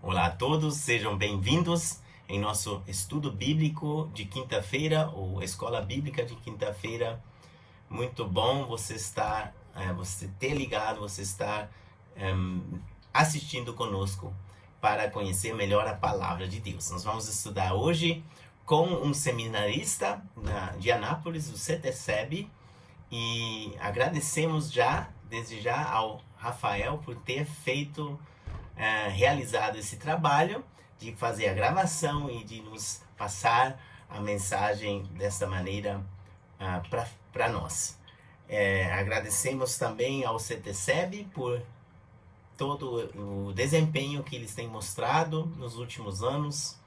Olá a todos, sejam bem-vindos em nosso estudo bíblico de quinta-feira, ou Escola Bíblica de quinta-feira. Muito bom você ter ligado, você estar assistindo conosco para conhecer melhor a Palavra de Deus. Nós vamos estudar hoje com um seminarista de Anápolis, o CETESEB, e agradecemos desde já ao Rafael por ter realizado esse trabalho de fazer a gravação e de nos passar a mensagem dessa maneira para nós. Agradecemos também ao CETESEB por todo o desempenho que eles têm mostrado nos últimos anos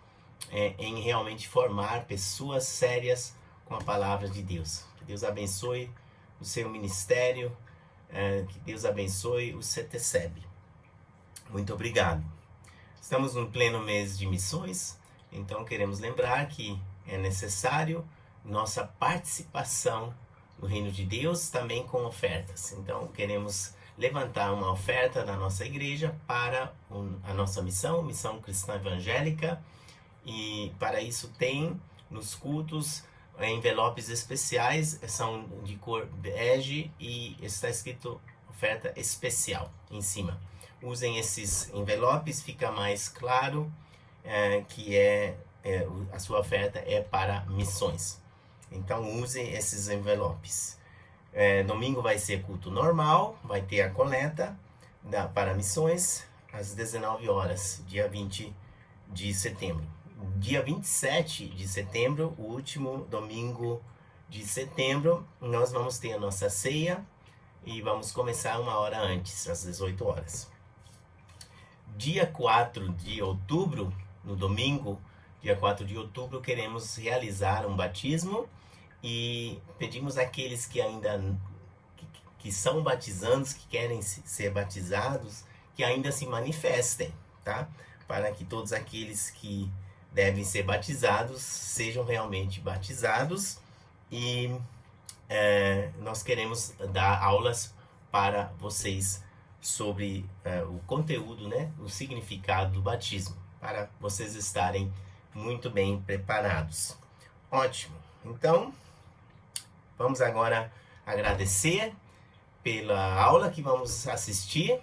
em realmente formar pessoas sérias com a palavra de Deus. Que Deus abençoe o seu ministério, que Deus abençoe o CETESEB. Muito obrigado. Estamos no pleno mês de missões, então queremos lembrar que é necessário nossa participação no reino de Deus também com ofertas. Então queremos levantar uma oferta da nossa igreja para a nossa missão cristã evangélica, e para isso tem nos cultos envelopes especiais, são de cor bege e está escrito oferta especial em cima. Usem esses envelopes, fica mais claro que a sua oferta é para missões. Então usem esses envelopes. Domingo vai ser culto normal, vai ter a coleta para missões às 19 horas, dia 20 de setembro. Dia 27 de setembro, o último domingo de setembro, nós vamos ter a nossa ceia e vamos começar uma hora antes, às 18 horas. Dia 4 de outubro, no domingo, dia 4 de outubro, queremos realizar um batismo e pedimos àqueles que ainda que são batizandos, que querem ser batizados, que ainda se manifestem, tá? Para que todos aqueles que devem ser batizados sejam realmente batizados, e nós queremos dar aulas para vocês sobre o conteúdo, o significado do batismo, para vocês estarem muito bem preparados. Ótimo! Então, vamos agora agradecer pela aula que vamos assistir.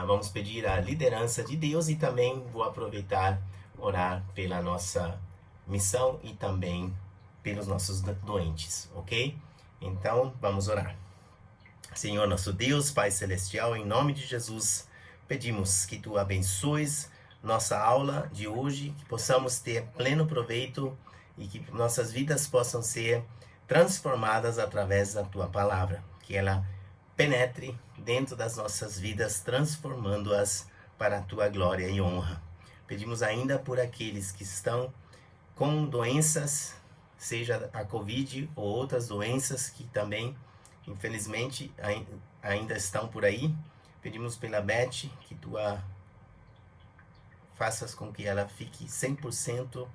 Vamos pedir a liderança de Deus e também vou aproveitar orar pela nossa missão e também pelos nossos doentes, ok? Então, vamos orar. Senhor nosso Deus, Pai Celestial, em nome de Jesus, pedimos que Tu abençoes nossa aula de hoje, que possamos ter pleno proveito e que nossas vidas possam ser transformadas através da Tua palavra, que ela penetre dentro das nossas vidas, transformando-as para a Tua glória e honra. Pedimos ainda por aqueles que estão com doenças, seja a Covid ou outras doenças que também, infelizmente, ainda estão por aí. Pedimos pela Beth, que Tu faças com que ela fique 100%.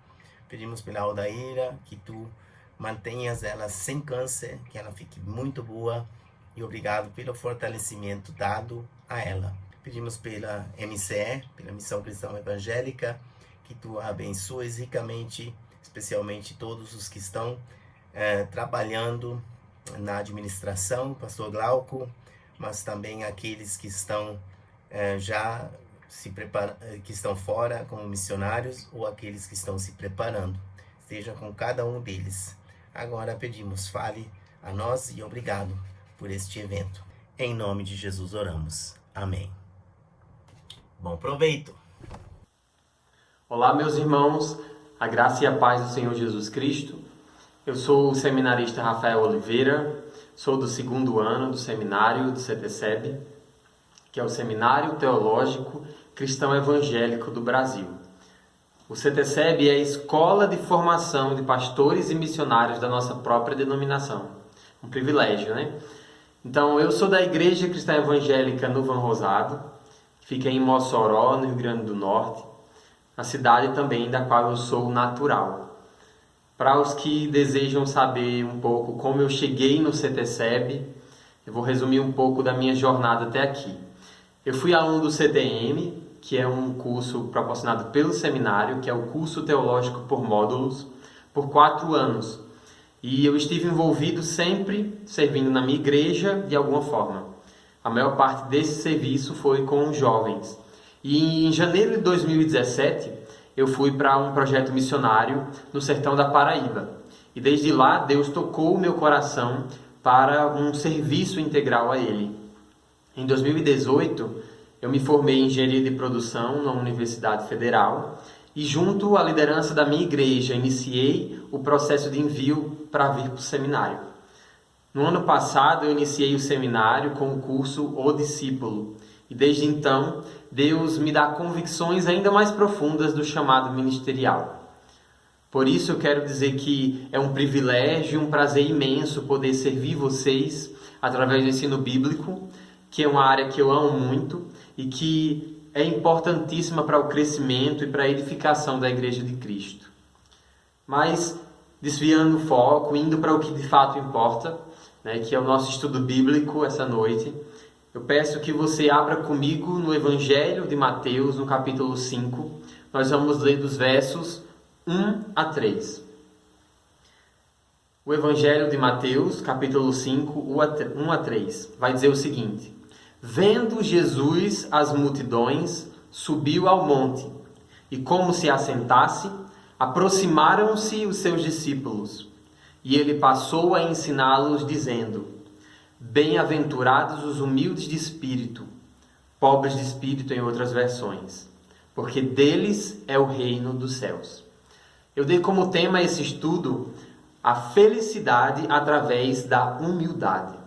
Pedimos pela Aldaíra, que Tu mantenhas ela sem câncer, que ela fique muito boa. E obrigado pelo fortalecimento dado a ela. Pedimos pela MCE, pela Missão Cristã Evangélica, que Tu a abençoes ricamente, especialmente todos os que estão trabalhando na administração, pastor Glauco, mas também aqueles que estão já se preparando, que estão fora como missionários, ou aqueles que estão se preparando. Esteja com cada um deles. Agora pedimos, fale a nós e obrigado por este evento. Em nome de Jesus oramos. Amém. Bom proveito. Olá, meus irmãos, a graça e a paz do Senhor Jesus Cristo. Eu sou o seminarista Rafael Oliveira, sou do 2º ano do seminário do CETESEB, que é o Seminário Teológico Cristão Evangélico do Brasil. O CETESEB é a escola de formação de pastores e missionários da nossa própria denominação. Um privilégio, né? Então, eu sou da Igreja Cristã Evangélica Nuvan Rosado, que fica em Mossoró, no Rio Grande do Norte, a cidade também da qual eu sou natural. Para os que desejam saber um pouco como eu cheguei no CETESEB, eu vou resumir um pouco da minha jornada até aqui. Eu fui aluno do CDM, que é um curso proporcionado pelo seminário, que é o curso teológico por módulos, por 4 anos. E eu estive envolvido sempre servindo na minha igreja de alguma forma. A maior parte desse serviço foi com jovens. E em janeiro de 2017, eu fui para um projeto missionário no sertão da Paraíba. E desde lá, Deus tocou o meu coração para um serviço integral a Ele. Em 2018, eu me formei em Engenharia de Produção na Universidade Federal e, junto à liderança da minha igreja, iniciei o processo de envio para vir para o seminário. No ano passado, eu iniciei o seminário com o curso O Discípulo. E desde então, Deus me dá convicções ainda mais profundas do chamado ministerial. Por isso eu quero dizer que é um privilégio e um prazer imenso poder servir vocês através do ensino bíblico, que é uma área que eu amo muito e que é importantíssima para o crescimento e para a edificação da Igreja de Cristo. Mas, desviando o foco, indo para o que de fato importa, que é o nosso estudo bíblico essa noite, eu peço que você abra comigo no Evangelho de Mateus, no capítulo 5. Nós vamos ler dos versos 1 a 3. O Evangelho de Mateus, capítulo 5, 1 a 3, vai dizer o seguinte: Vendo Jesus as multidões, subiu ao monte, e como se assentasse, aproximaram-se os seus discípulos. E ele passou a ensiná-los, dizendo: Bem-aventurados os humildes de espírito, pobres de espírito em outras versões, porque deles é o reino dos céus. Eu dei como tema esse estudo a felicidade através da humildade.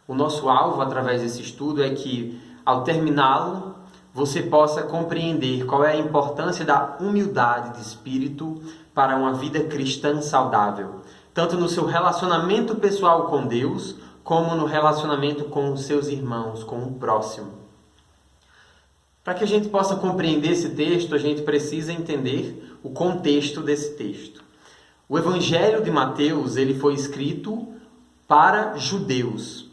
O nosso alvo através desse estudo é que, ao terminá-lo, você possa compreender qual é a importância da humildade de espírito para uma vida cristã saudável, tanto no seu relacionamento pessoal com Deus, como no relacionamento com os seus irmãos, com o próximo. Para que a gente possa compreender esse texto, a gente precisa entender o contexto desse texto. O Evangelho de Mateus, ele foi escrito para judeus,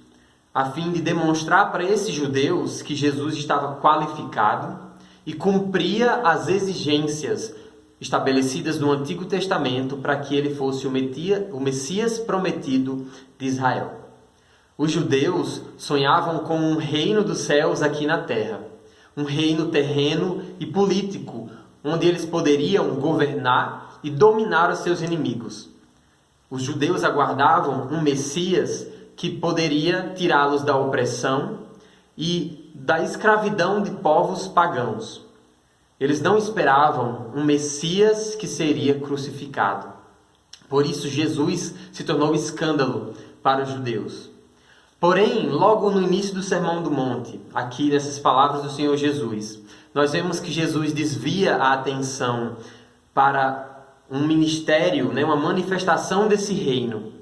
a fim de demonstrar para esses judeus que Jesus estava qualificado e cumpria as exigências estabelecidas no Antigo Testamento para que ele fosse o Messias prometido de Israel. Os judeus sonhavam com um reino dos céus aqui na terra, um reino terreno e político, onde eles poderiam governar e dominar os seus inimigos. Os judeus aguardavam um Messias que poderia tirá-los da opressão e da escravidão de povos pagãos. Eles não esperavam um Messias que seria crucificado. Por isso Jesus se tornou escândalo para os judeus. Porém, logo no início do Sermão do Monte, aqui nessas palavras do Senhor Jesus, nós vemos que Jesus desvia a atenção para um ministério, uma manifestação desse reino,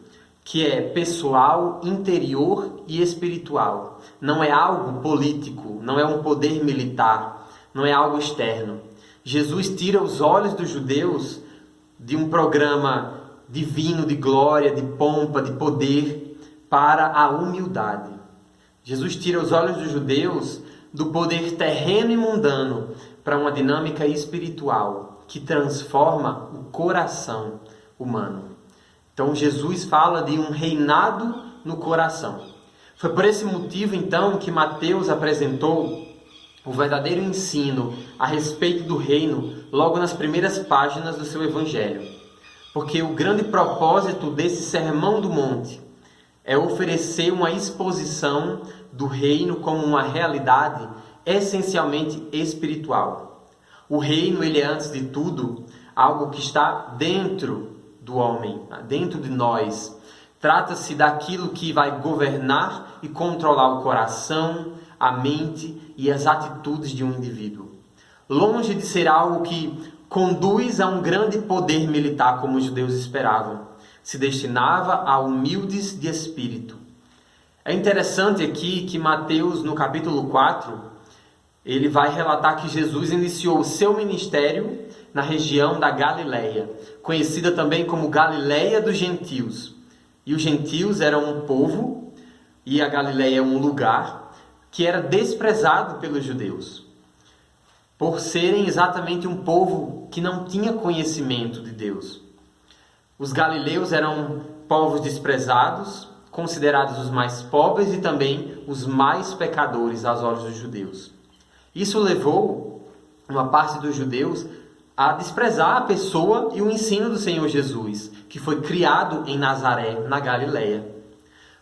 que é pessoal, interior e espiritual. Não é algo político, não é um poder militar, não é algo externo. Jesus tira os olhos dos judeus de um programa divino de glória, de pompa, de poder, para a humildade. Jesus tira os olhos dos judeus do poder terreno e mundano para uma dinâmica espiritual que transforma o coração humano. Então Jesus fala de um reinado no coração. Foi por esse motivo então que Mateus apresentou o verdadeiro ensino a respeito do reino logo nas primeiras páginas do seu evangelho. Porque o grande propósito desse Sermão do Monte é oferecer uma exposição do reino como uma realidade essencialmente espiritual. O reino, ele é, antes de tudo, algo que está dentro do homem, dentro de nós. Trata-se daquilo que vai governar e controlar o coração, a mente e as atitudes de um indivíduo. Longe de ser algo que conduz a um grande poder militar, como os judeus esperavam. Se destinava a humildes de espírito. É interessante aqui que Mateus, no capítulo 4, ele vai relatar que Jesus iniciou o seu ministério na região da Galileia, conhecida também como Galileia dos Gentios. E os gentios eram um povo, e a Galileia um lugar, que era desprezado pelos judeus. por serem exatamente um povo que não tinha conhecimento de Deus. Os galileus eram povos desprezados, considerados os mais pobres e também os mais pecadores aos olhos dos judeus. Isso levou uma parte dos judeus a desprezar a pessoa e o ensino do Senhor Jesus, que foi criado em Nazaré, na Galileia.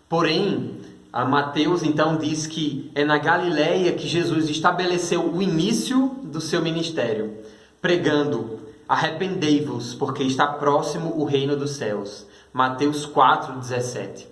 Porém, Mateus então diz que é na Galileia que Jesus estabeleceu o início do seu ministério, pregando: arrependei-vos, porque está próximo o reino dos céus. Mateus 4:17.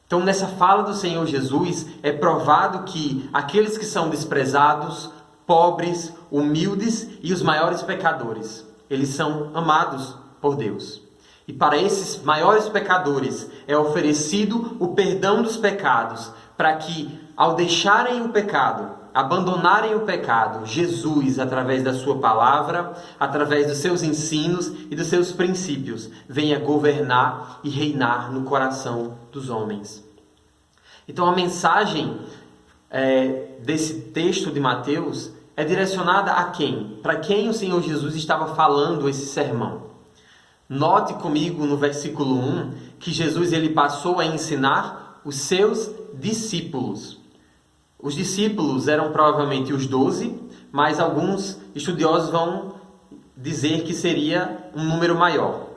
Então, nessa fala do Senhor Jesus, é provado que aqueles que são desprezados, pobres, humildes e os maiores pecadores, eles são amados por Deus. E para esses maiores pecadores é oferecido o perdão dos pecados, para que, ao deixarem o pecado, abandonarem o pecado, Jesus, através da sua palavra, através dos seus ensinos e dos seus princípios, venha governar e reinar no coração dos homens. Então, a mensagem desse texto de Mateus é direcionada a quem? Para quem o Senhor Jesus estava falando esse sermão? Note comigo no versículo 1 que Jesus ele passou a ensinar os seus discípulos. Os discípulos eram provavelmente os 12, mas alguns estudiosos vão dizer que seria um número maior.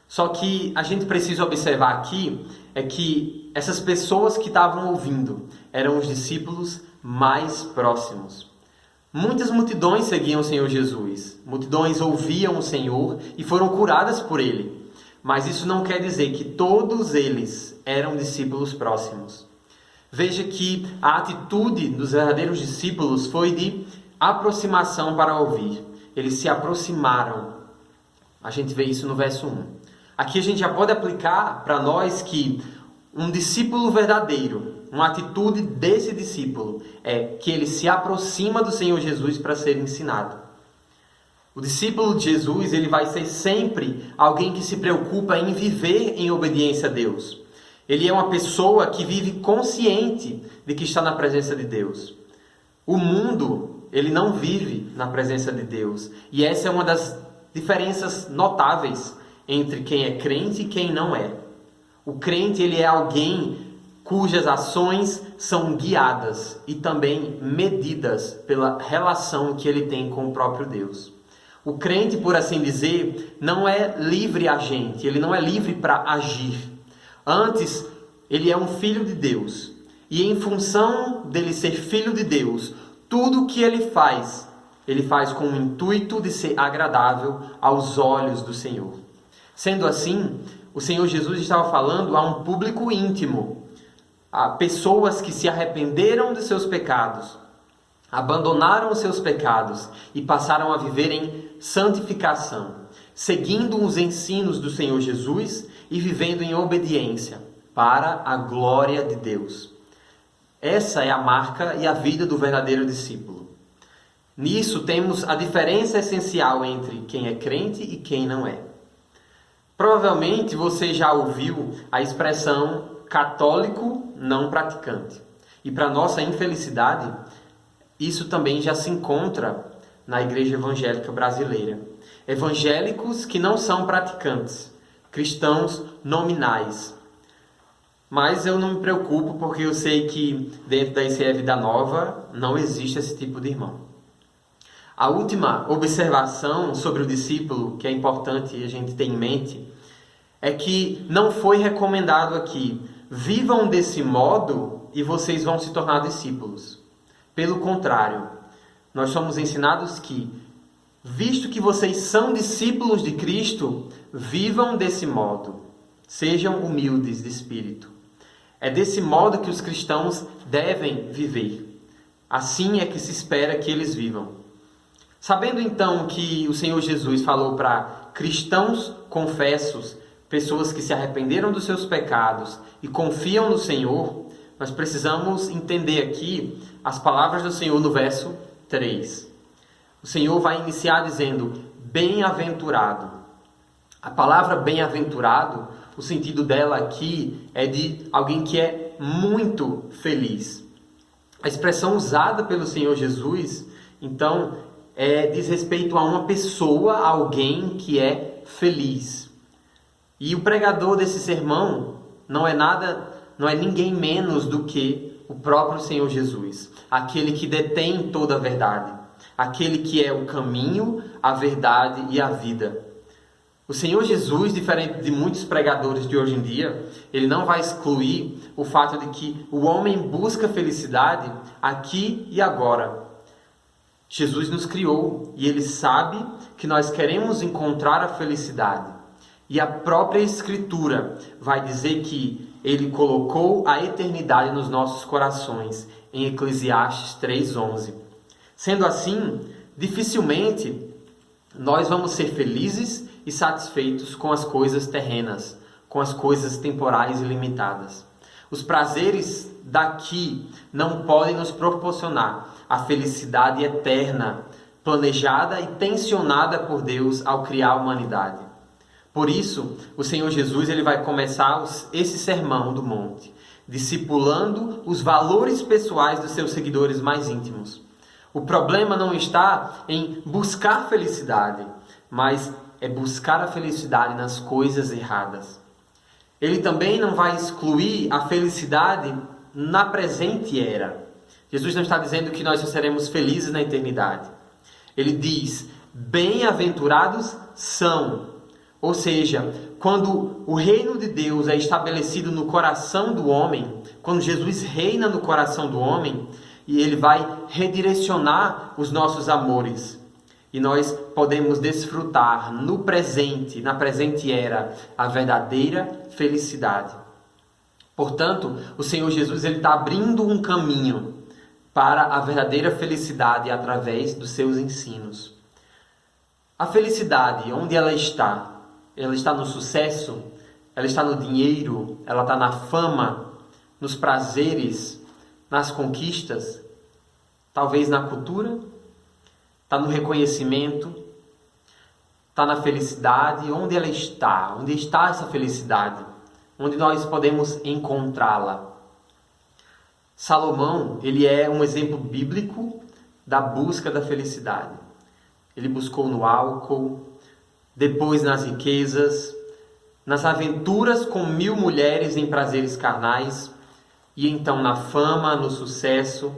Só que a gente precisa observar aqui é que essas pessoas que estavam ouvindo eram os discípulos mais próximos. Muitas multidões seguiam o Senhor Jesus. Multidões ouviam o Senhor e foram curadas por Ele. Mas isso não quer dizer que todos eles eram discípulos próximos. Veja que a atitude dos verdadeiros discípulos foi de aproximação para ouvir. Eles se aproximaram. A gente vê isso no verso 1. Aqui a gente já pode aplicar para nós que um discípulo verdadeiro, uma atitude desse discípulo é que ele se aproxima do Senhor Jesus para ser ensinado. O discípulo de Jesus, ele vai ser sempre alguém que se preocupa em viver em obediência a Deus. Ele é uma pessoa que vive consciente de que está na presença de Deus. O mundo, ele não vive na presença de Deus. E essa é uma das diferenças notáveis entre quem é crente e quem não é. O crente, ele é alguém cujas ações são guiadas e também medidas pela relação que ele tem com o próprio Deus. O crente, por assim dizer, não é livre agente, ele não é livre para agir. Antes, ele é um filho de Deus. E em função dele ser filho de Deus, tudo o que ele faz com o intuito de ser agradável aos olhos do Senhor. Sendo assim, o Senhor Jesus estava falando a um público íntimo, a pessoas que se arrependeram de seus pecados, abandonaram os seus pecados e passaram a viver em santificação, seguindo os ensinos do Senhor Jesus e vivendo em obediência para a glória de Deus. Essa é a marca e a vida do verdadeiro discípulo. Nisso temos a diferença essencial entre quem é crente e quem não é. Provavelmente você já ouviu a expressão católico não praticante. E para nossa infelicidade, isso também já se encontra na igreja evangélica brasileira. Evangélicos que não são praticantes, cristãos nominais. Mas eu não me preocupo porque eu sei que dentro da ICE Vida Nova não existe esse tipo de irmão. A última observação sobre o discípulo, que é importante a gente ter em mente, é que não foi recomendado aqui: vivam desse modo e vocês vão se tornar discípulos. Pelo contrário, nós somos ensinados que, visto que vocês são discípulos de Cristo, vivam desse modo. Sejam humildes de espírito. É desse modo que os cristãos devem viver. Assim é que se espera que eles vivam. Sabendo então que o Senhor Jesus falou para cristãos confessos, pessoas que se arrependeram dos seus pecados e confiam no Senhor, nós precisamos entender aqui as palavras do Senhor no verso 3. O Senhor vai iniciar dizendo, bem-aventurado. A palavra bem-aventurado, o sentido dela aqui é de alguém que é muito feliz. A expressão usada pelo Senhor Jesus, então, diz respeito a uma pessoa, alguém que é feliz. E o pregador desse sermão não é ninguém menos do que o próprio Senhor Jesus, aquele que detém toda a verdade, aquele que é o caminho, a verdade e a vida. O Senhor Jesus, diferente de muitos pregadores de hoje em dia, ele não vai excluir o fato de que o homem busca felicidade aqui e agora. Jesus nos criou e ele sabe que nós queremos encontrar a felicidade. E a própria Escritura vai dizer que ele colocou a eternidade nos nossos corações, em Eclesiastes 3:11. Sendo assim, dificilmente nós vamos ser felizes e satisfeitos com as coisas terrenas, com as coisas temporais e limitadas. Os prazeres daqui não podem nos proporcionar a felicidade eterna, planejada e tensionada por Deus ao criar a humanidade. Por isso, o Senhor Jesus ele vai começar esse sermão do monte, discipulando os valores pessoais dos seus seguidores mais íntimos. O problema não está em buscar felicidade, mas é buscar a felicidade nas coisas erradas. Ele também não vai excluir a felicidade na presente era. Jesus não está dizendo que nós só seremos felizes na eternidade. Ele diz, bem-aventurados são. Ou seja, quando o reino de Deus é estabelecido no coração do homem, quando Jesus reina no coração do homem, e ele vai redirecionar os nossos amores. E nós podemos desfrutar no presente, na presente era, a verdadeira felicidade. Portanto, o Senhor Jesus está abrindo um caminho para a verdadeira felicidade através dos seus ensinos. A felicidade, onde ela está? Ela está no sucesso? Ela está no dinheiro? Ela está na fama? Nos prazeres? Nas conquistas? Talvez na cultura? Está no reconhecimento? Está na felicidade? Onde ela está? Onde está essa felicidade? Onde nós podemos encontrá-la? Salomão, ele é um exemplo bíblico da busca da felicidade. Ele buscou no álcool, depois nas riquezas, nas aventuras com 1000 mulheres em prazeres carnais, e então na fama, no sucesso,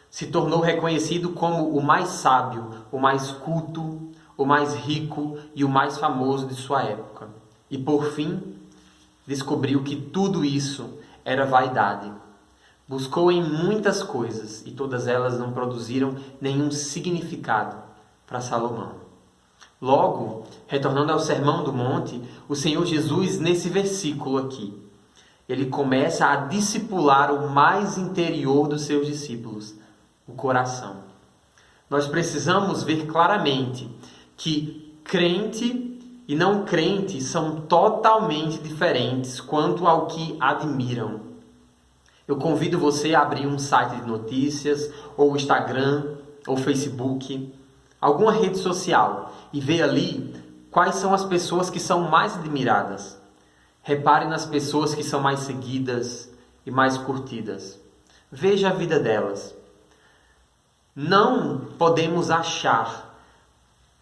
se tornou reconhecido como o mais sábio, o mais culto, o mais rico e o mais famoso de sua época. E por fim, descobriu que tudo isso era vaidade. Buscou em muitas coisas e todas elas não produziram nenhum significado para Salomão. Logo, retornando ao Sermão do Monte, o Senhor Jesus, nesse versículo aqui, ele começa a discipular o mais interior dos seus discípulos, o coração. Nós precisamos ver claramente que crente e não crente são totalmente diferentes quanto ao que admiram. Eu convido você a abrir um site de notícias, ou Instagram, ou Facebook, alguma rede social, e ver ali quais são as pessoas que são mais admiradas. Repare nas pessoas que são mais seguidas e mais curtidas. Veja a vida delas. Não podemos achar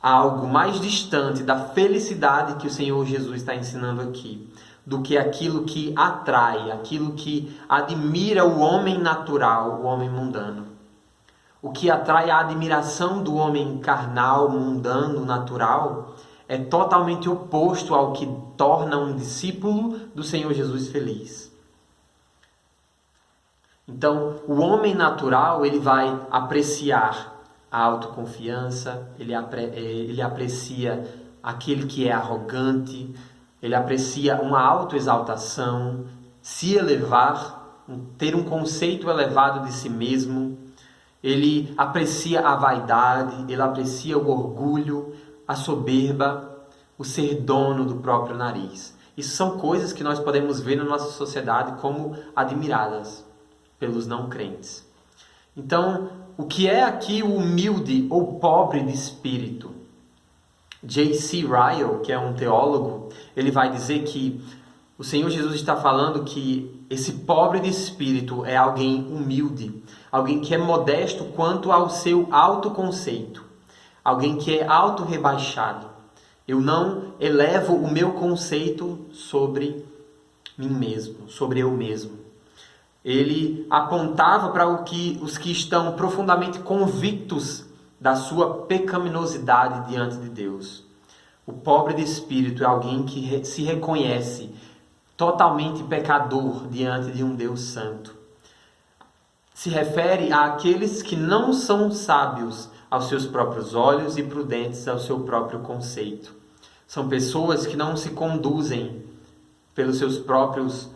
algo mais distante da felicidade que o Senhor Jesus está ensinando aqui, do que aquilo que atrai, aquilo que admira o homem natural, o homem mundano. O que atrai a admiração do homem carnal, mundano, natural, é totalmente oposto ao que torna um discípulo do Senhor Jesus feliz. Então, o homem natural, ele vai apreciar a autoconfiança, ele aprecia aquele que é arrogante, ele aprecia uma autoexaltação, se elevar, ter um conceito elevado de si mesmo, ele aprecia a vaidade, ele aprecia o orgulho, a soberba, o ser dono do próprio nariz. Isso são coisas que nós podemos ver na nossa sociedade como admiradas pelos não crentes. Então, o que é aqui o humilde ou pobre de espírito? J.C. Ryle, que é um teólogo, ele vai dizer que o Senhor Jesus está falando que esse pobre de espírito é alguém humilde, alguém que é modesto quanto ao seu autoconceito, alguém que é auto-rebaixado. Eu não elevo o meu conceito sobre mim mesmo, sobre eu mesmo. Ele apontava para os que estão profundamente convictos da sua pecaminosidade diante de Deus. O pobre de espírito é alguém que se reconhece totalmente pecador diante de um Deus santo. Se refere àqueles que não são sábios aos seus próprios olhos e prudentes ao seu próprio conceito. São pessoas que não se conduzem pelos seus próprios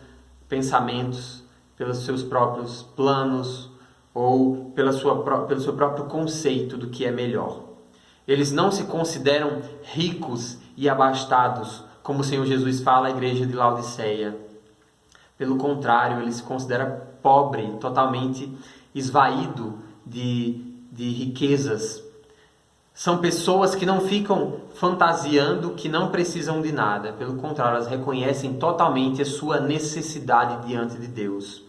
pensamentos, pelos seus próprios planos ou pelo seu próprio conceito do que é melhor. Eles não se consideram ricos e abastados, como o Senhor Jesus fala à igreja de Laodiceia. Pelo contrário, ele se considera pobre, totalmente esvaído de riquezas. São pessoas que não ficam fantasiando que não precisam de nada. Pelo contrário, elas reconhecem totalmente a sua necessidade diante de Deus.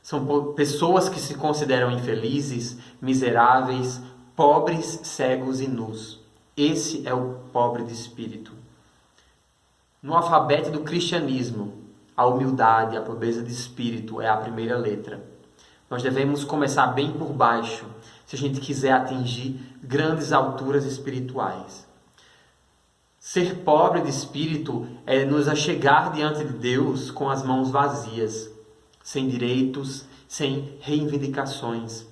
São pessoas que se consideram infelizes, miseráveis, pobres, cegos e nus. Esse é o pobre de espírito. No alfabeto do cristianismo, a humildade, a pobreza de espírito é a primeira letra. Nós devemos começar bem por baixo, se a gente quiser atingir grandes alturas espirituais. Ser pobre de espírito é nos achegar diante de Deus com as mãos vazias, sem direitos, sem reivindicações.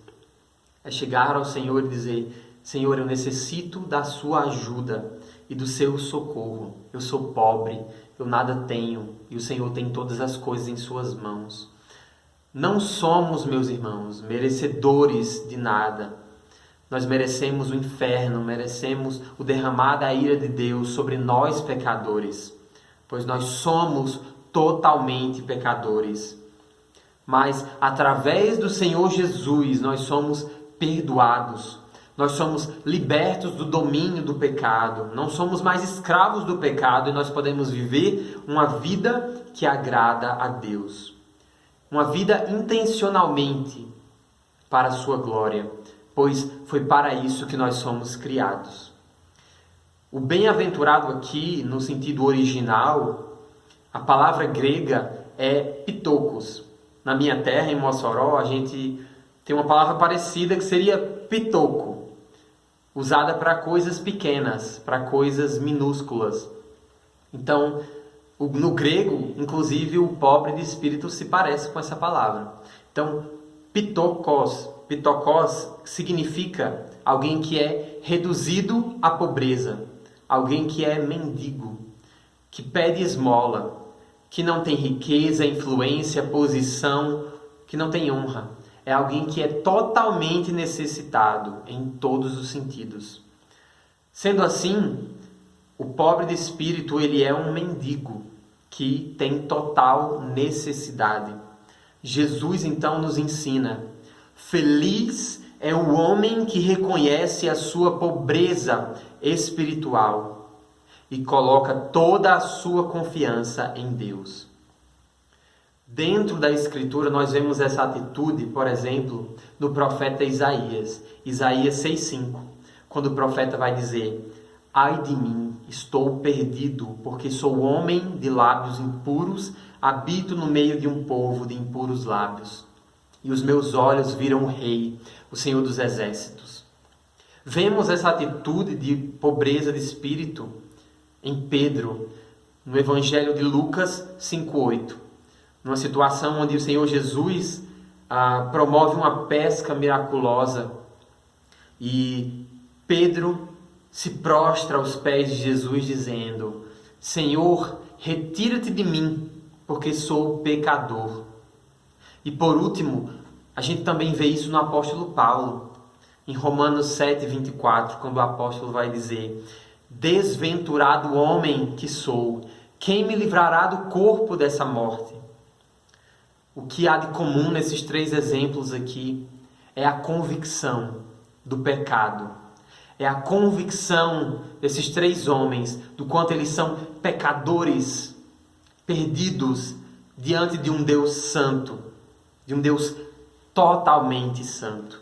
É chegar ao Senhor e dizer: Senhor, eu necessito da sua ajuda e do seu socorro. Eu sou pobre, eu nada tenho, e o Senhor tem todas as coisas em suas mãos. Não somos, meus irmãos, merecedores de nada. Nós merecemos o inferno, merecemos o derramar da ira de Deus sobre nós pecadores, pois nós somos totalmente pecadores. Mas através do Senhor Jesus nós somos perdoados. Nós somos libertos do domínio do pecado. Não somos mais escravos do pecado e nós podemos viver uma vida que agrada a Deus. Uma vida intencionalmente para a sua glória, pois foi para isso que nós somos criados. O bem-aventurado aqui, no sentido original, a palavra grega é pitokos. Na minha terra, em Mossoró, a gente tem uma palavra parecida que seria pitoco, usada para coisas pequenas, para coisas minúsculas. Então, no grego, inclusive, o pobre de espírito se parece com essa palavra. Então, pitokos significa alguém que é reduzido à pobreza, alguém que é mendigo, que pede esmola, que não tem riqueza, influência, posição, que não tem honra. É alguém que é totalmente necessitado em todos os sentidos. Sendo assim, o pobre de espírito, ele é um mendigo que tem total necessidade. Jesus então nos ensina: feliz é o homem que reconhece a sua pobreza espiritual e coloca toda a sua confiança em Deus. Dentro da Escritura nós vemos essa atitude, por exemplo, no profeta Isaías. Isaías 6,5, quando o profeta vai dizer: ai de mim, estou perdido, porque sou homem de lábios impuros, habito no meio de um povo de impuros lábios. E os meus olhos viram o Rei, o Senhor dos Exércitos. Vemos essa atitude de pobreza de espírito em Pedro, no Evangelho de Lucas 5,8. Numa situação onde o Senhor Jesus promove uma pesca miraculosa e Pedro se prostra aos pés de Jesus dizendo: Senhor, retira-te de mim, porque sou pecador. E por último, a gente também vê isso no apóstolo Paulo, em Romanos 7,24, quando o apóstolo vai dizer: desventurado homem que sou, quem me livrará do corpo dessa morte? O que há de comum nesses três exemplos aqui é a convicção do pecado. É a convicção desses três homens do quanto eles são pecadores, perdidos diante de um Deus santo, de um Deus totalmente santo.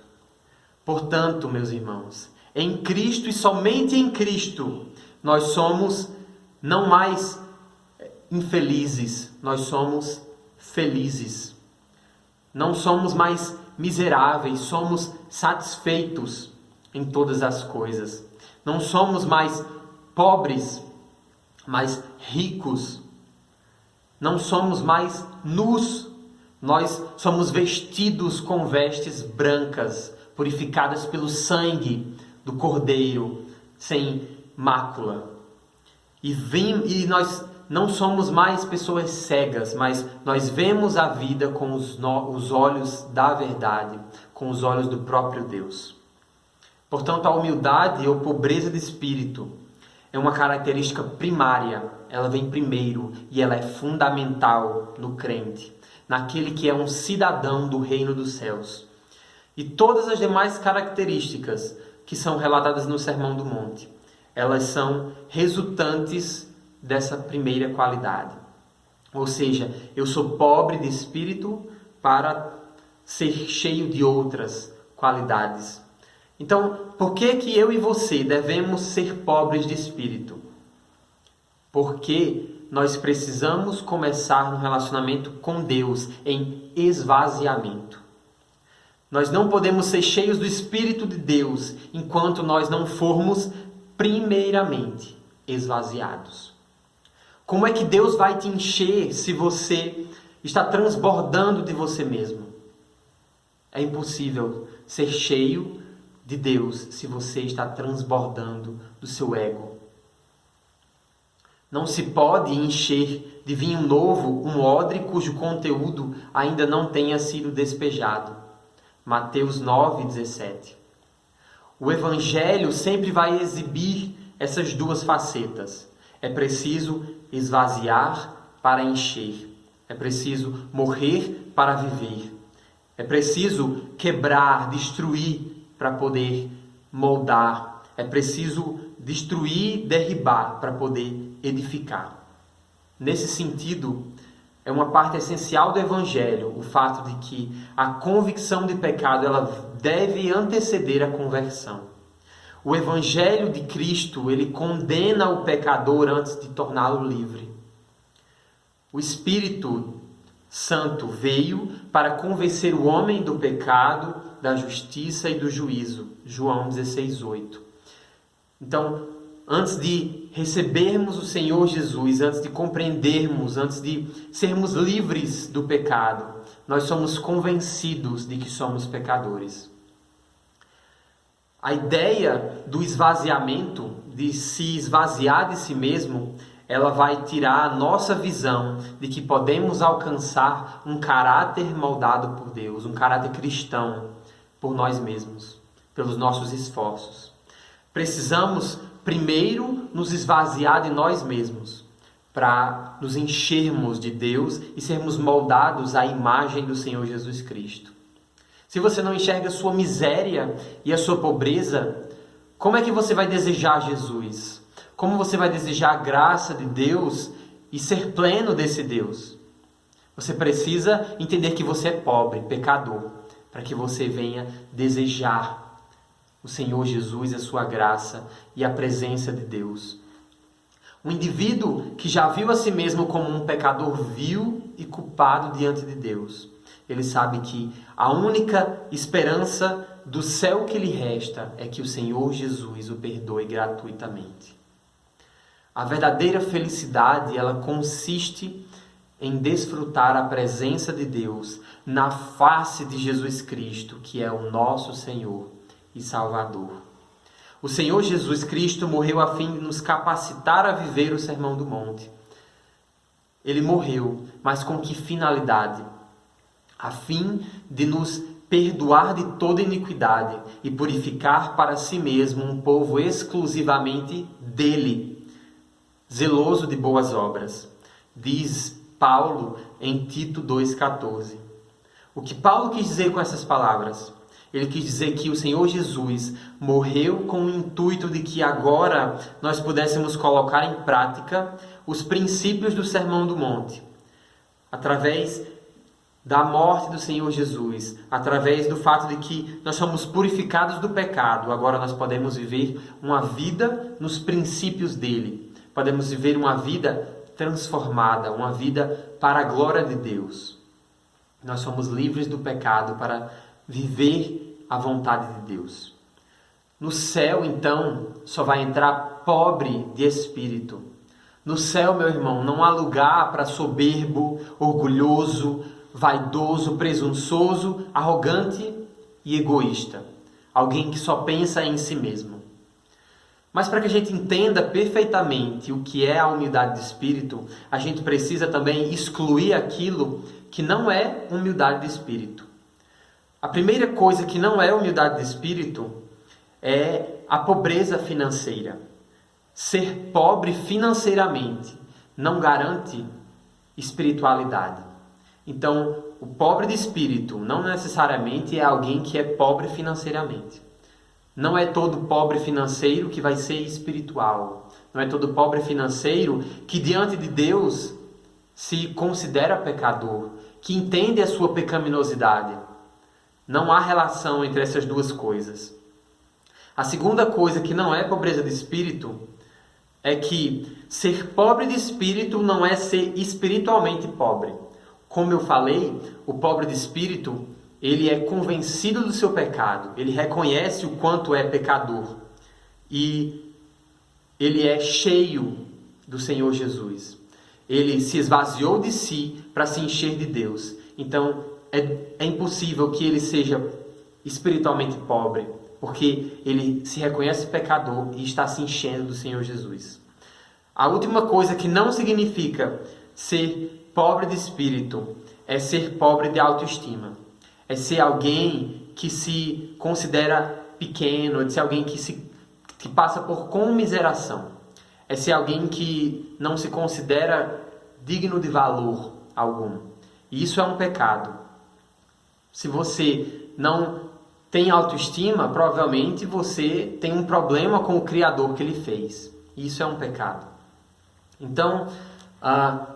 Portanto, meus irmãos, Em Cristo e somente em Cristo, nós somos não mais infelizes, nós somos felizes. Não somos mais miseráveis, somos satisfeitos em todas as coisas. Não somos mais pobres, mas ricos. Não somos mais nus, nós somos vestidos com vestes brancas, purificadas pelo sangue do Cordeiro, sem mácula. E nós não somos mais pessoas cegas, mas nós vemos a vida com os olhos da verdade, com os olhos do próprio Deus. Portanto, a humildade ou pobreza de espírito é uma característica primária, ela vem primeiro e ela é fundamental no crente, naquele que é um cidadão do reino dos céus. E todas as demais características que são relatadas no Sermão do Monte, elas são resultantes dessa primeira qualidade. Ou seja, eu sou pobre de espírito para ser cheio de outras qualidades. Então, por que eu e você devemos ser pobres de espírito? Porque nós precisamos começar um relacionamento com Deus em esvaziamento. Nós não podemos ser cheios do Espírito de Deus enquanto nós não formos primeiramente esvaziados. Como é que Deus vai te encher se você está transbordando de você mesmo? É impossível ser cheio de Deus se você está transbordando do seu ego. Não se pode encher de vinho novo um odre cujo conteúdo ainda não tenha sido despejado. Mateus 9:17. O Evangelho sempre vai exibir essas duas facetas. É preciso esvaziar para encher. É preciso morrer para viver. É preciso quebrar, destruir para poder moldar. É preciso destruir, derribar para poder edificar. Nesse sentido, é uma parte essencial do Evangelho o fato de que a convicção de pecado ela deve anteceder a conversão. O Evangelho de Cristo ele condena o pecador antes de torná-lo livre. O Espírito Santo veio para convencer o homem do pecado, da justiça e do juízo. João 16:8. Então, antes de recebermos o Senhor Jesus, antes de compreendermos, antes de sermos livres do pecado, nós somos convencidos de que somos pecadores. A ideia do esvaziamento, de se esvaziar de si mesmo, ela vai tirar a nossa visão de que podemos alcançar um caráter moldado por Deus, um caráter cristão por nós mesmos, pelos nossos esforços. Precisamos primeiro nos esvaziar de nós mesmos para nos enchermos de Deus e sermos moldados à imagem do Senhor Jesus Cristo. Se você não enxerga a sua miséria e a sua pobreza, como é que você vai desejar Jesus? Como você vai desejar a graça de Deus e ser pleno desse Deus? Você precisa entender que você é pobre, pecador, para que você venha desejar o Senhor Jesus, a sua graça e a presença de Deus. Um indivíduo que já viu a si mesmo como um pecador vil e culpado diante de Deus, ele sabe que a única esperança do céu que lhe resta é que o Senhor Jesus o perdoe gratuitamente. A verdadeira felicidade, ela consiste em desfrutar a presença de Deus na face de Jesus Cristo, que é o nosso Senhor e Salvador. O Senhor Jesus Cristo morreu a fim de nos capacitar a viver o Sermão do Monte. Ele morreu, mas com que finalidade? A fim de nos perdoar de toda iniquidade e purificar para si mesmo um povo exclusivamente dele, zeloso de boas obras. Diz Paulo em Tito 2,14. O que Paulo quis dizer com essas palavras? Ele quis dizer que o Senhor Jesus morreu com o intuito de que agora nós pudéssemos colocar em prática os princípios do Sermão do Monte, através da morte do Senhor Jesus, através do fato de que nós somos purificados do pecado, agora nós podemos viver uma vida nos princípios dele. Podemos viver uma vida transformada, uma vida para a glória de Deus. Nós somos livres do pecado para viver a vontade de Deus. No céu, então, só vai entrar pobre de espírito. No céu, meu irmão, não há lugar para soberbo, orgulhoso, vaidoso, presunçoso, arrogante e egoísta. Alguém que só pensa em si mesmo. Mas para que a gente entenda perfeitamente o que é a humildade de espírito, a gente precisa também excluir aquilo que não é humildade de espírito. A primeira coisa que não é humildade de espírito é a pobreza financeira. Ser pobre financeiramente não garante espiritualidade. Então, o pobre de espírito não necessariamente é alguém que é pobre financeiramente. Não é todo pobre financeiro que vai ser espiritual. Não é todo pobre financeiro que diante de Deus se considera pecador, que entende a sua pecaminosidade. Não há relação entre essas duas coisas. A segunda coisa que não é pobreza de espírito é que ser pobre de espírito não é ser espiritualmente pobre. Como eu falei, o pobre de espírito, ele é convencido do seu pecado, ele reconhece o quanto é pecador e ele é cheio do Senhor Jesus. Ele se esvaziou de si para se encher de Deus. Então, é impossível que ele seja espiritualmente pobre, porque ele se reconhece pecador e está se enchendo do Senhor Jesus. A última coisa que não significa ser pobre de espírito é ser pobre de autoestima. É ser alguém que se considera pequeno, é ser alguém que passa por comiseração. É ser alguém que não se considera digno de valor algum. E isso é um pecado. Se você não tem autoestima, provavelmente você tem um problema com o Criador que ele fez. Isso é um pecado. Então,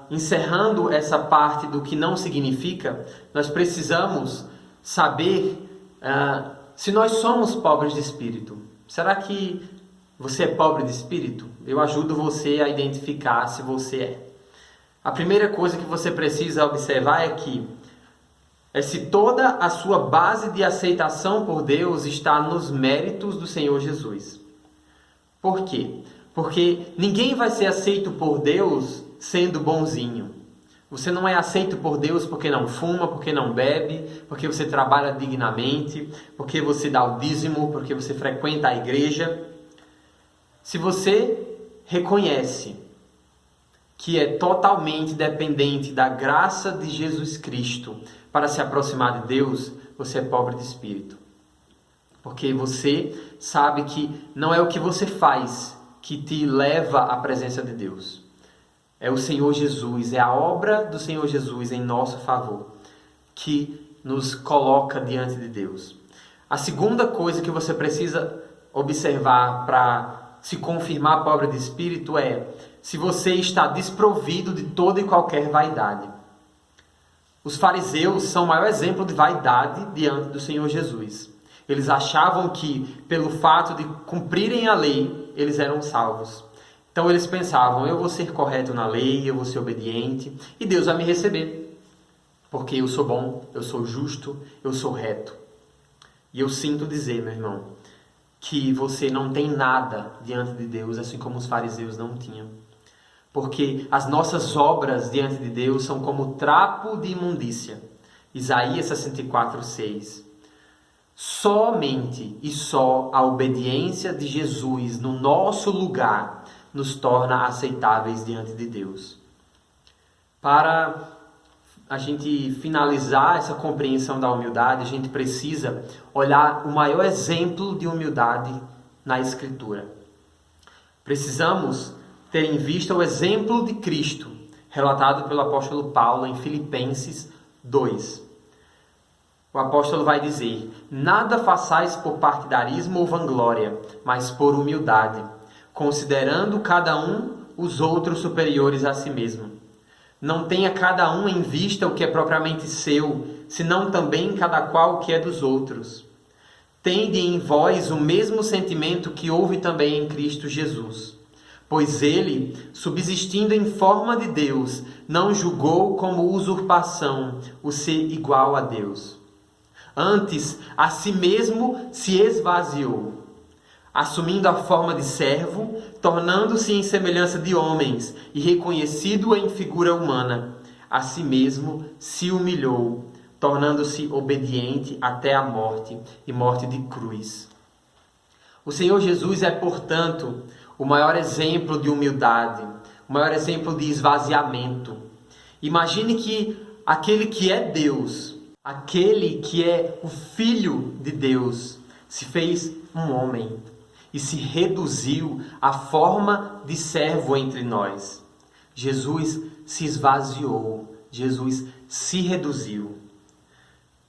encerrando essa parte do que não significa, nós precisamos saber se nós somos pobres de espírito. Será que você é pobre de espírito? Eu ajudo você a identificar se você é. A primeira coisa que você precisa observar é se toda a sua base de aceitação por Deus está nos méritos do Senhor Jesus. Por quê? Porque ninguém vai ser aceito por Deus sendo bonzinho. Você não é aceito por Deus porque não fuma, porque não bebe, porque você trabalha dignamente, porque você dá o dízimo, porque você frequenta a igreja. Se você reconhece que é totalmente dependente da graça de Jesus Cristo para se aproximar de Deus, você é pobre de espírito. Porque você sabe que não é o que você faz que te leva à presença de Deus. É o Senhor Jesus, é a obra do Senhor Jesus em nosso favor que nos coloca diante de Deus. A segunda coisa que você precisa observar para se confirmar pobre de espírito é se você está desprovido de toda e qualquer vaidade. Os fariseus são o maior exemplo de vaidade diante do Senhor Jesus. Eles achavam que, pelo fato de cumprirem a lei, eles eram salvos. Então eles pensavam, eu vou ser correto na lei, eu vou ser obediente, e Deus vai me receber. Porque eu sou bom, eu sou justo, eu sou reto. E eu sinto dizer, meu irmão, que você não tem nada diante de Deus, assim como os fariseus não tinham. Porque as nossas obras diante de Deus são como trapo de imundícia. Isaías 64:6. Somente e só a obediência de Jesus no nosso lugar nos torna aceitáveis diante de Deus. Para a gente finalizar essa compreensão da humildade, a gente precisa olhar o maior exemplo de humildade na Escritura. Precisamos ter em vista o exemplo de Cristo, relatado pelo apóstolo Paulo em Filipenses 2. O apóstolo vai dizer, nada façais por partidarismo ou vanglória, mas por humildade, considerando cada um os outros superiores a si mesmo. Não tenha cada um em vista o que é propriamente seu, senão também cada qual o que é dos outros. Tende em vós o mesmo sentimento que houve também em Cristo Jesus. Pois ele, subsistindo em forma de Deus, não julgou como usurpação o ser igual a Deus. Antes, a si mesmo se esvaziou, assumindo a forma de servo, tornando-se em semelhança de homens e reconhecido em figura humana. A si mesmo se humilhou, tornando-se obediente até a morte e morte de cruz. O Senhor Jesus é, portanto, o maior exemplo de humildade, o maior exemplo de esvaziamento. Imagine que aquele que é Deus, aquele que é o Filho de Deus, se fez um homem e se reduziu à forma de servo entre nós. Jesus se esvaziou, Jesus se reduziu.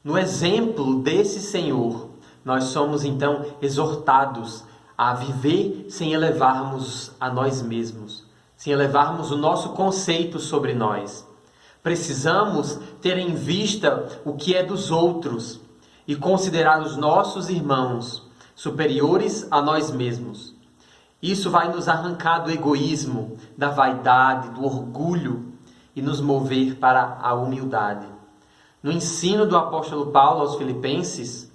No exemplo desse Senhor, nós somos então exortados a viver sem elevarmos a nós mesmos, sem elevarmos o nosso conceito sobre nós. Precisamos ter em vista o que é dos outros e considerar os nossos irmãos superiores a nós mesmos. Isso vai nos arrancar do egoísmo, da vaidade, do orgulho e nos mover para a humildade. No ensino do apóstolo Paulo aos Filipenses,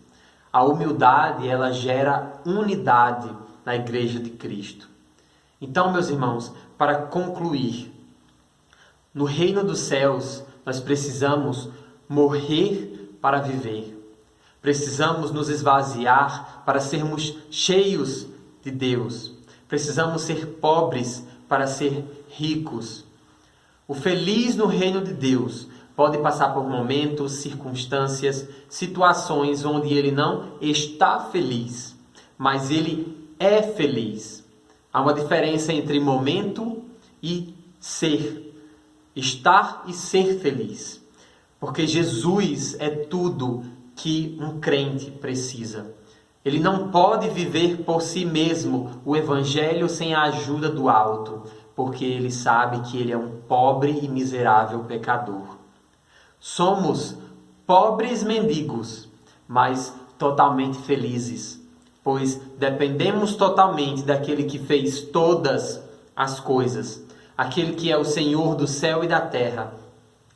a humildade, ela gera unidade na Igreja de Cristo. Então, meus irmãos, para concluir, no reino dos céus, nós precisamos morrer para viver. Precisamos nos esvaziar para sermos cheios de Deus. Precisamos ser pobres para ser ricos. O feliz no reino de Deus pode passar por momentos, circunstâncias, situações onde ele não está feliz, mas ele é feliz. Há uma diferença entre momento e ser. Estar e ser feliz. Porque Jesus é tudo que um crente precisa. Ele não pode viver por si mesmo o Evangelho sem a ajuda do alto, porque ele sabe que ele é um pobre e miserável pecador. Somos pobres mendigos, mas totalmente felizes, pois dependemos totalmente daquele que fez todas as coisas, aquele que é o Senhor do céu e da terra,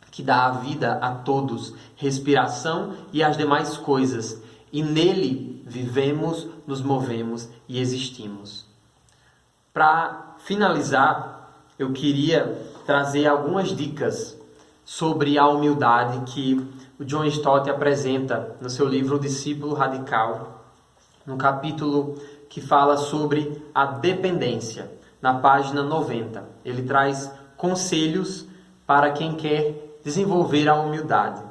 que dá a vida a todos, respiração e as demais coisas, e nele vivemos, nos movemos e existimos. Para finalizar, eu queria trazer algumas dicas sobre a humildade que o John Stott apresenta no seu livro O Discípulo Radical, no capítulo que fala sobre a dependência, na página 90. Ele traz conselhos para quem quer desenvolver a humildade.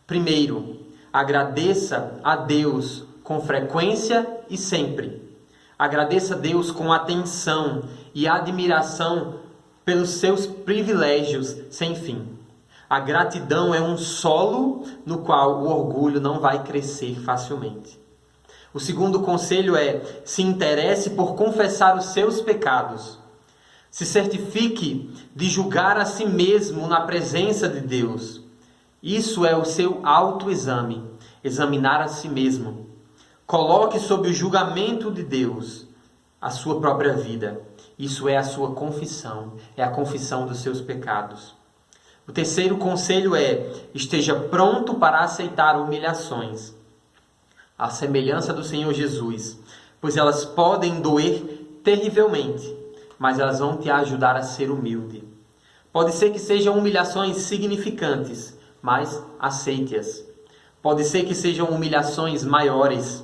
Primeiro, agradeça a Deus com frequência e sempre. Agradeça a Deus com atenção e admiração pelos seus privilégios sem fim. A gratidão é um solo no qual o orgulho não vai crescer facilmente. O segundo conselho é: se interesse por confessar os seus pecados. Se certifique de julgar a si mesmo na presença de Deus. Isso é o seu autoexame, examinar a si mesmo. Coloque sob o julgamento de Deus a sua própria vida. Isso é a sua confissão, é a confissão dos seus pecados. O terceiro conselho é: esteja pronto para aceitar humilhações, à semelhança do Senhor Jesus, pois elas podem doer terrivelmente, mas elas vão te ajudar a ser humilde. Pode ser que sejam humilhações significantes, mas aceite-as. Pode ser que sejam humilhações maiores.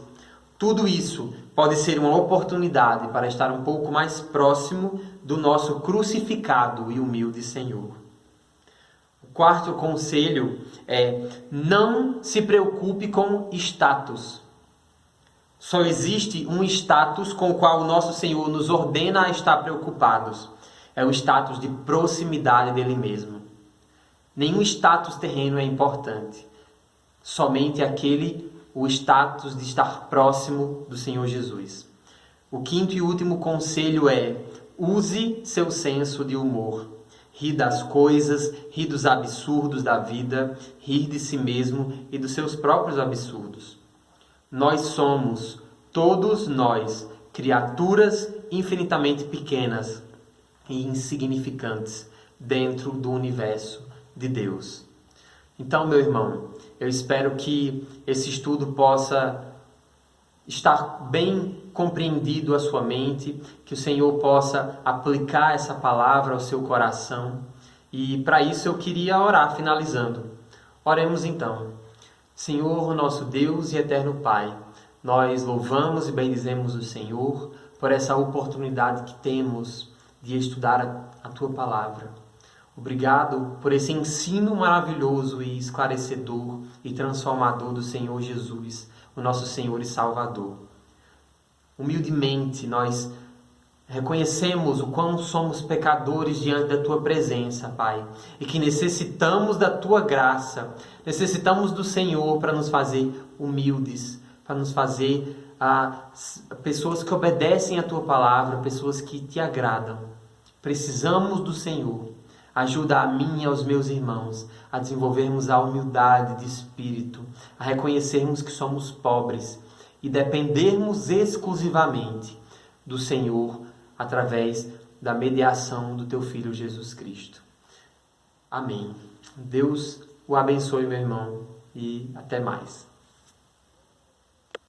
Tudo isso pode ser uma oportunidade para estar um pouco mais próximo do nosso crucificado e humilde Senhor. O quarto conselho é: não se preocupe com status. Só existe um status com o qual o nosso Senhor nos ordena a estar preocupados. É o status de proximidade dele mesmo. Nenhum status terreno é importante. Somente o status de estar próximo do Senhor Jesus. O quinto e último conselho é: use seu senso de humor. rir das coisas, rir dos absurdos da vida, rir de si mesmo e dos seus próprios absurdos. Nós somos, todos nós, criaturas infinitamente pequenas e insignificantes dentro do universo de Deus. Então, meu irmão, eu espero que esse estudo possa estar bem compreendido a sua mente, que o Senhor possa aplicar essa palavra ao seu coração. E para isso eu queria orar, finalizando. Oremos então. Senhor, nosso Deus e eterno Pai, nós louvamos e bendizemos o Senhor por essa oportunidade que temos de estudar a Tua Palavra. Obrigado por esse ensino maravilhoso e esclarecedor e transformador do Senhor Jesus, o nosso Senhor e Salvador. Humildemente nós reconhecemos o quão somos pecadores diante da Tua presença, Pai, e que necessitamos da Tua graça, necessitamos do Senhor para nos fazer humildes, para nos fazer pessoas que obedecem a Tua palavra, pessoas que Te agradam. Precisamos do Senhor. Ajuda a mim e aos meus irmãos a desenvolvermos a humildade de espírito, a reconhecermos que somos pobres e dependermos exclusivamente do Senhor através da mediação do Teu Filho Jesus Cristo. Amém. Deus o abençoe, meu irmão, e até mais.